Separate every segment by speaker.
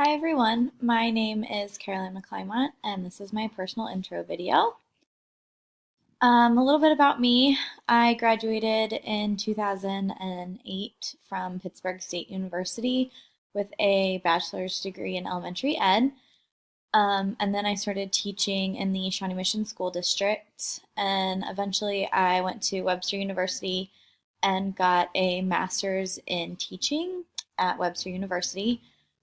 Speaker 1: Hi everyone, my name is Caroline McClymont and this is my personal intro video. A little bit about me. I graduated in 2008 from Pittsburgh State University with a bachelor's degree in elementary ed. And then I started teaching in the Shawnee Mission School District, and eventually I went to Webster University and got a master's in teaching at Webster University.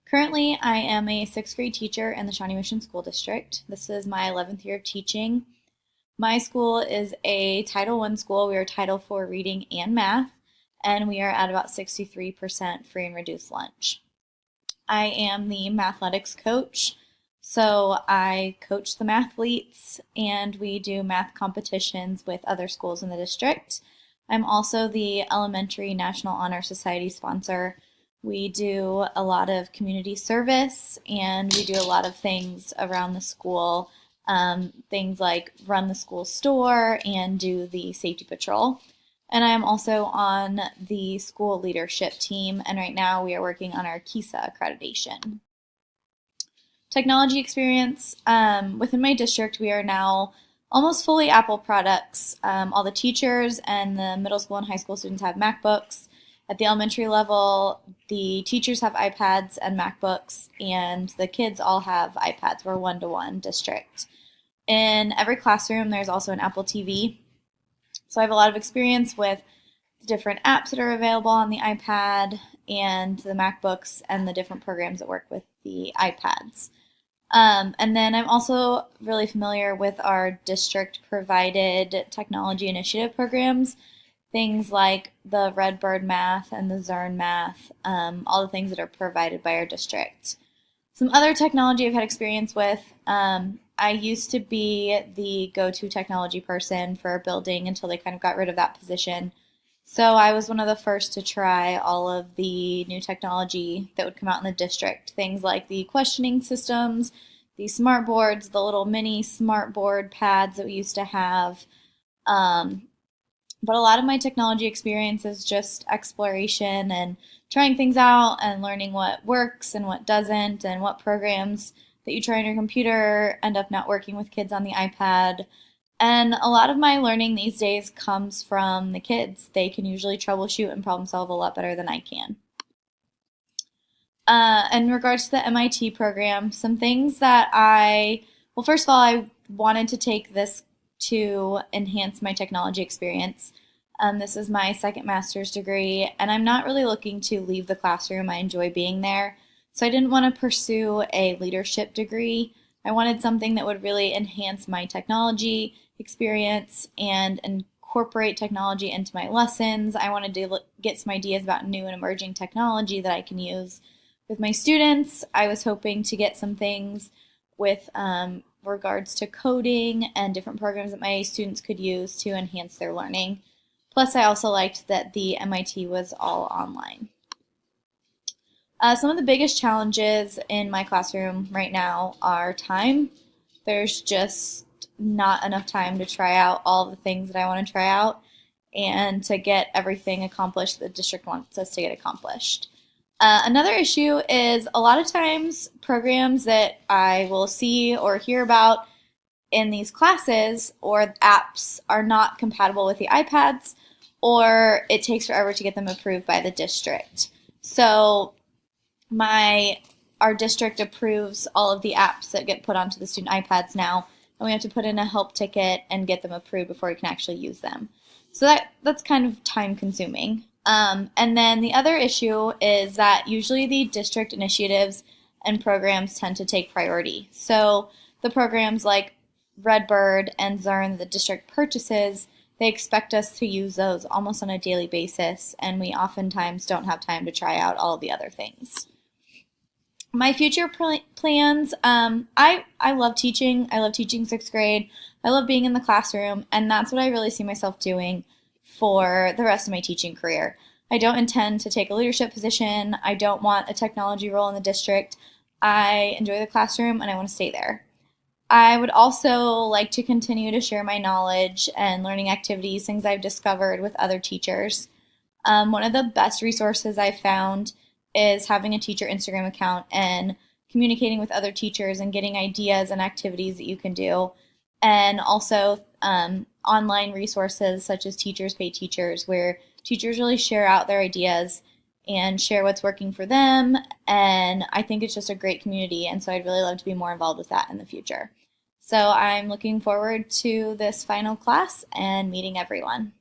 Speaker 1: Currently, I am a sixth grade teacher in the Shawnee Mission School District. This is my 11th year of teaching. My school is a Title I school. We are Title IV reading and math, and we are at about 63% free and reduced lunch. I am the mathletics coach, so I coach the mathletes and we do math competitions with other schools in the district. I'm also the Elementary National Honor Society sponsor. We do a lot of community service and we do a lot of things around the school, things like run the school store and do the safety patrol. And I am also on the school leadership team, and right now we are working on our KISA accreditation. Technology experience. Within my district, we are now almost fully Apple products. All the teachers and the middle school and high school students have MacBooks. At the elementary level, the teachers have iPads and MacBooks, and the kids all have iPads. We're one-to-one district. In every classroom, there's also an Apple TV. So I have a lot of experience with the different apps that are available on the iPad and the MacBooks and the different programs that work with the iPads. And then I'm also really familiar with our district provided technology initiative programs, things like the Redbird Math and the Zern Math, all the things that are provided by our district. Some other technology I've had experience with. I used to be the go-to technology person for a building until they kind of got rid of that position. So I was one of the first to try all of the new technology that would come out in the district. Things like the questioning systems, the smart boards, the little mini smart board pads that we used to have. But a lot of my technology experience is just exploration and trying things out and learning what works and what doesn't, and what programs that you try on your computer end up not working with kids on the iPad. And a lot of my learning these days comes from the kids. They can usually troubleshoot and problem solve a lot better than I can. In regards to the MIT program, some things that well, first of all, I wanted to take this to enhance my technology experience. This is my second master's degree, and I'm not really looking to leave the classroom. I enjoy being there. So I didn't want to pursue a leadership degree. I wanted something that would really enhance my technology experience and incorporate technology into my lessons. I wanted to get some ideas about new and emerging technology that I can use with my students. I was hoping to get some things with regards to coding and different programs that my students could use to enhance their learning. Plus, I also liked that the MIT was all online. Some of the biggest challenges in my classroom right now are time. There's just not enough time to try out all the things that I want to try out and to get everything accomplished that the district wants us to get accomplished. Another issue is a lot of times programs that I will see or hear about in these classes or apps are not compatible with the iPads, or it takes forever to get them approved by the district. So our district approves all of the apps that get put onto the student iPads now, and we have to put in a help ticket and get them approved before we can actually use them. So that's kind of time consuming. And then the other issue is that usually the district initiatives and programs tend to take priority. So the programs like Redbird and Zern that the district purchases, they expect us to use those almost on a daily basis, and we oftentimes don't have time to try out all of the other things. My future plans, I love teaching. I love teaching sixth grade. I love being in the classroom, and that's what I really see myself doing for the rest of my teaching career. I don't intend to take a leadership position. I don't want a technology role in the district. I enjoy the classroom and I want to stay there. I would also like to continue to share my knowledge and learning activities, things I've discovered with other teachers. One of the best resources I've found is having a teacher Instagram account and communicating with other teachers and getting ideas and activities that you can do. And also online resources such as Teachers Pay Teachers, where teachers really share out their ideas and share what's working for them. And I think it's just a great community. And so I'd really love to be more involved with that in the future. So I'm looking forward to this final class and meeting everyone.